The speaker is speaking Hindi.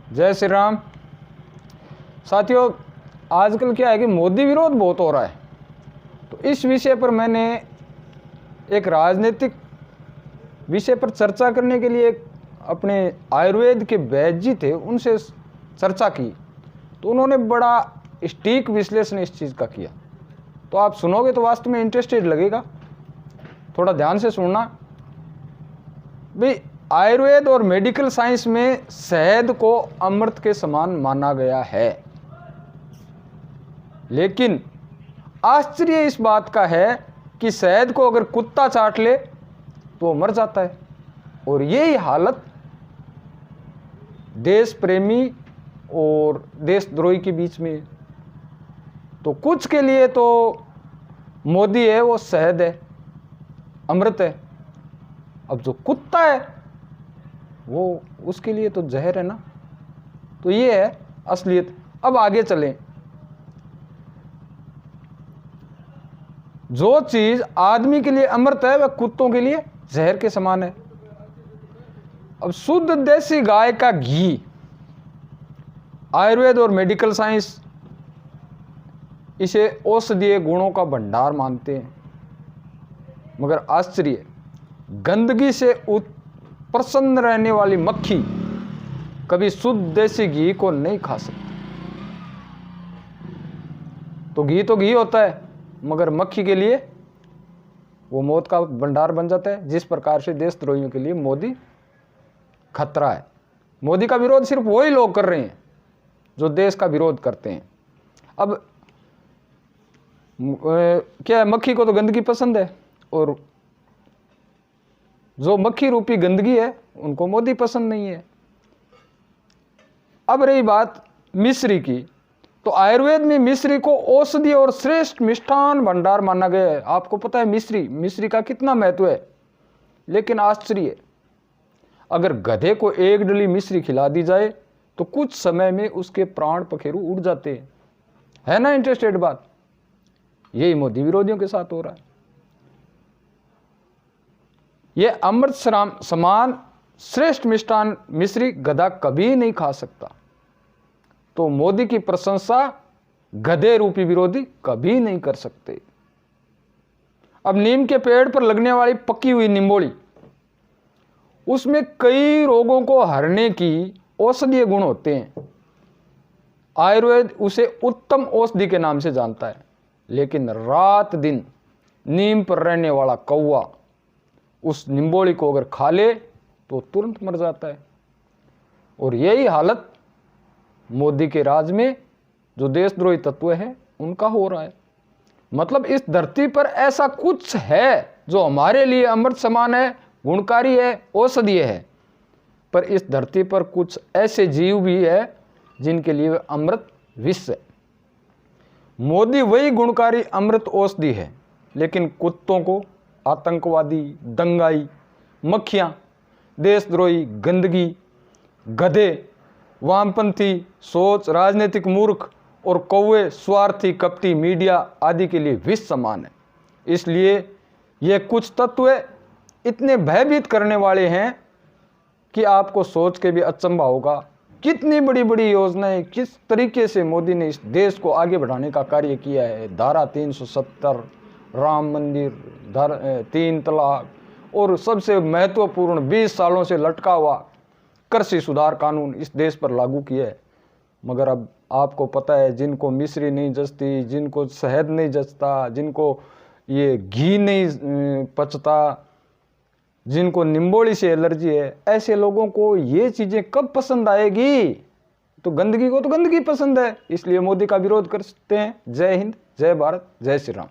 जय श्री राम। साथियों, आजकल क्या है कि मोदी विरोध बहुत हो रहा है, तो इस विषय पर मैंने एक राजनीतिक विषय पर चर्चा करने के लिए अपने आयुर्वेद के वैद्य जी थे, उनसे चर्चा की, तो उन्होंने बड़ा सटीक विश्लेषण इस चीज़ का किया। तो आप सुनोगे तो वास्तव में इंटरेस्टेड लगेगा, थोड़ा ध्यान से सुनना। भाई, आयुर्वेद और मेडिकल साइंस में शहद को अमृत के समान माना गया है, लेकिन आश्चर्य इस बात का है कि शहद को अगर कुत्ता चाट ले तो मर जाता है। और यही हालत देश प्रेमी और देशद्रोही के बीच में है। तो कुछ के लिए तो मोदी है वो शहद है, अमृत है, अब जो कुत्ता है वो उसके लिए तो जहर है ना। तो ये है असलियत। अब आगे चलें। जो चीज आदमी के लिए अमृत है वह कुत्तों के लिए जहर के समान है। अब शुद्ध देसी गाय का घी, आयुर्वेद और मेडिकल साइंस इसे औषधीय गुणों का भंडार मानते हैं, मगर आश्चर्य, गंदगी से प्रसन्न रहने वाली मक्खी कभी शुद्ध देसी घी को नहीं खा सकती। तो घी होता है, मगर मक्खी के लिए वो मौत का भंडार बन जाता है। जिस प्रकार से देशद्रोहियों के लिए मोदी खतरा है। मोदी का विरोध सिर्फ वही लोग कर रहे हैं जो देश का विरोध करते हैं। अब क्या है, मक्खी को तो गंदगी पसंद है, और जो मक्खी रूपी गंदगी है उनको मोदी पसंद नहीं है। अब रही बात मिश्री की, तो आयुर्वेद में मिश्री को औषधि और श्रेष्ठ मिष्ठान भंडार माना गया है। आपको पता है मिश्री का कितना महत्व है। लेकिन आश्चर्य, अगर गधे को एक डली मिश्री खिला दी जाए तो कुछ समय में उसके प्राण पखेरु उड़ जाते हैं। है ना इंटरेस्टेड बात। यही मोदी विरोधियों के साथ हो रहा है। यह अमृत समान श्रेष्ठ मिष्ठान मिश्री गधा कभी नहीं खा सकता। तो मोदी की प्रशंसा गधे रूपी विरोधी कभी नहीं कर सकते। अब नीम के पेड़ पर लगने वाली पकी हुई निम्बोली, उसमें कई रोगों को हरने की औषधीय गुण होते हैं। आयुर्वेद उसे उत्तम औषधि के नाम से जानता है, लेकिन रात दिन नीम पर रहने वाला कौवा उस निम्बोली को अगर खा ले तो तुरंत मर जाता है। और यही हालत मोदी के राज में जो देशद्रोही तत्व है उनका हो रहा है। मतलब इस धरती पर ऐसा कुछ है जो हमारे लिए अमृत समान है, गुणकारी है, औषधीय है, पर इस धरती पर कुछ ऐसे जीव भी है जिनके लिए अमृत विष है। मोदी वही गुणकारी अमृत औषधि है, लेकिन कुत्तों को आतंकवादी, दंगाई, मक्खियां, देशद्रोही, गंदगी, गधे, वामपंथी सोच, राजनीतिक मूर्ख और कौवे, स्वार्थी, कपटी मीडिया आदि के लिए विष समान है। इसलिए ये कुछ तत्व इतने भयभीत करने वाले हैं कि आपको सोच के भी अचंभा होगा कितनी बड़ी बड़ी योजनाएं, किस तरीके से मोदी ने इस देश को आगे बढ़ाने का कार्य किया है। धारा 370, राम मंदिर, 3 तलाक, और सबसे महत्वपूर्ण 20 सालों से लटका हुआ कृषि सुधार कानून इस देश पर लागू किया है। मगर अब आपको पता है, जिनको मिश्री नहीं जचती, जिनको शहद नहीं जचता, जिनको ये घी नहीं पचता, जिनको निम्बोली से एलर्जी है, ऐसे लोगों को ये चीज़ें कब पसंद आएगी। तो गंदगी को तो गंदगी पसंद है, इसलिए मोदी का विरोध करते हैं। जय हिंद, जय भारत, जय श्री राम।